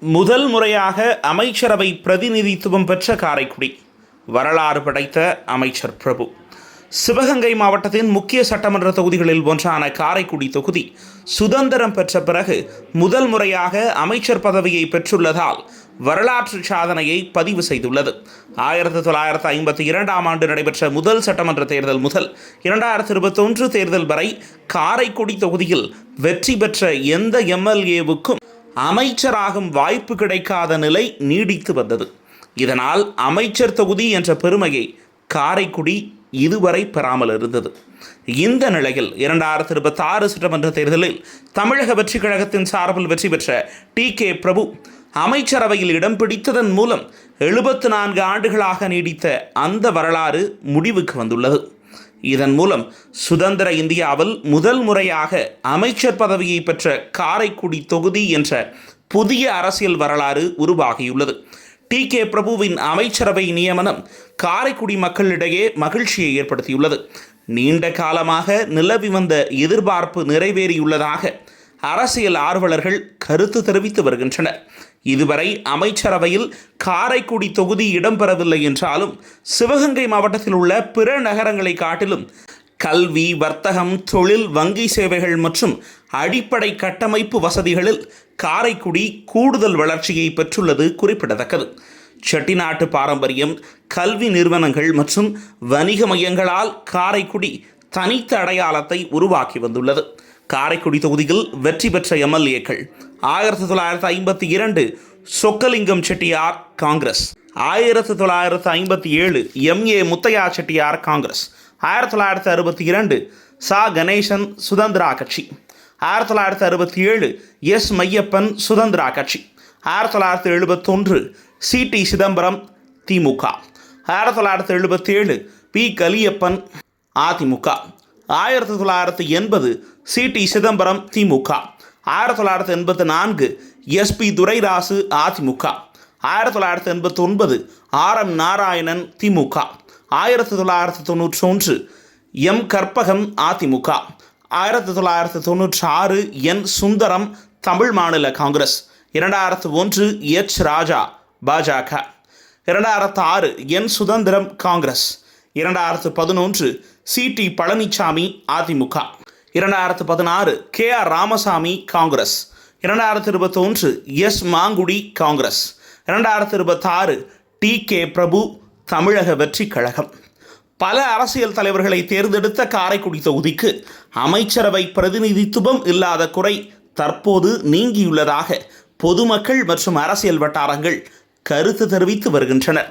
முதல் முறையாக அமைச்சரவை பிரதிநிதித்துவம் பெற்ற காரைக்குடி. வரலாறு படைத்த அமைச்சர் பிரபு. சிவகங்கை மாவட்டத்தின் முக்கிய சட்டமன்ற தொகுதிகளில் ஒன்றான காரைக்குடி தொகுதி சுதந்திரம் பெற்ற பிறகு முதல் முறையாக அமைச்சர் பதவியை பெற்றுள்ளதால் வரலாற்று சாதனையை பதிவு செய்துள்ளது. 1952ஆம் ஆண்டு நடைபெற்ற முதல் சட்டமன்ற தேர்தல் முதல் 2021 தேர்தல் வரை காரைக்குடி தொகுதியில் வெற்றி பெற்ற எந்த எம்எல்ஏவுக்கும் அமைச்சராகும் வாய்ப்பு கிடைக்காத நிலை நீடித்து வந்தது. இதனால் அமைச்சர் தொகுதி என்ற பெருமையை காரைக்குடி இதுவரை பெறாமல் இருந்தது. இந்த நிலையில் 2026 சட்டமன்ற தேர்தலில் தமிழக வெற்றி கழகத்தின் சார்பில் வெற்றி பெற்ற டி.கே. பிரபு அமைச்சரவையில் இடம் பிடித்ததன் மூலம் 74 ஆண்டுகளாக நீடித்த அந்த வரலாறு முடிவுக்கு வந்துள்ளது. இதன் மூலம் சுதந்திர இந்தியாவில் முதல் முறையாக அமைச்சர் பதவியை பெற்ற காரைக்குடி தொகுதி என்ற புதிய அரசியல் வரலாறு உருவாகியுள்ளது. டி.கே. பிரபுவின் அமைச்சரவை நியமனம் காரைக்குடி மக்களிடையே மகிழ்ச்சியை ஏற்படுத்தியுள்ளது. நீண்ட காலமாக நிலவி வந்த எதிர்பார்ப்பு நிறைவேறியுள்ளதாக அரசியல் ஆர்வலர்கள் கருத்து தெரிவித்து வருகின்றனர். இதுவரை அமைச்சரவையில் காரைக்குடி தொகுதி இடம்பெறவில்லை என்றாலும் சிவகங்கை மாவட்டத்தில் உள்ள பிற நகரங்களை காட்டிலும் கல்வி, வர்த்தகம், தொழில், வங்கி சேவைகள் மற்றும் அடிப்படை கட்டமைப்பு வசதிகளில் காரைக்குடி கூடுதல் வளர்ச்சியை பெற்றுள்ளது குறிப்பிடத்தக்கது. செட்டிநாட்டு பாரம்பரியம், கல்வி நிறுவனங்கள் மற்றும் வணிக மையங்களால் காரைக்குடி தனித்த அடையாளத்தை உருவாக்கி வந்துள்ளது. காரைக்குடி தொகுதியில் வெற்றி பெற்ற எம்எல்ஏக்கள் 1952 சொக்கலிங்கம் செட்டியார் காங்கிரஸ், 1957 எம்.ஏ. முத்தையா செட்டியார் காங்கிரஸ், 1962 சா. கணேசன் சுதந்திரா கட்சி, 1967 எஸ். மையப்பன் சுதந்திரா கட்சி, 1971 சி.டி. சிதம்பரம் திமுக, 1977 பி. கலியப்பன் அதிமுக, 1980 சி.டி. சிதம்பரம் திமுக, 1984 எஸ்.பி. துரைராசு அதிமுக, 1989 ஆர்.எம். நாராயணன் திமுக, 1991 எம். கற்பகம் அதிமுக, 1996 N. Sundaram Tamil Maanila Congress, 2001 H. Raja பாஜக, 2006 N. Sudhandhiram Congress, 2011 C T. Palanisamy அதிமுக, 2016 K R. Ramasamy Congress, 2021 S. Mangudi Congress, 2026 T K. Prabhu Tamilaga Vettri கழகம். பல அரசியல் தலைவர்களை தேர்ந்தெடுத்த காரைக்குடி தொகுதிக்கு அமைச்சரவை பிரதிநிதித்துவம் இல்லாத குறை தற்போது நீங்கியுள்ளதாக பொதுமக்கள் மற்றும் அரசியல் வட்டாரங்கள் கருத்து தெரிவித்து வருகின்றனர்.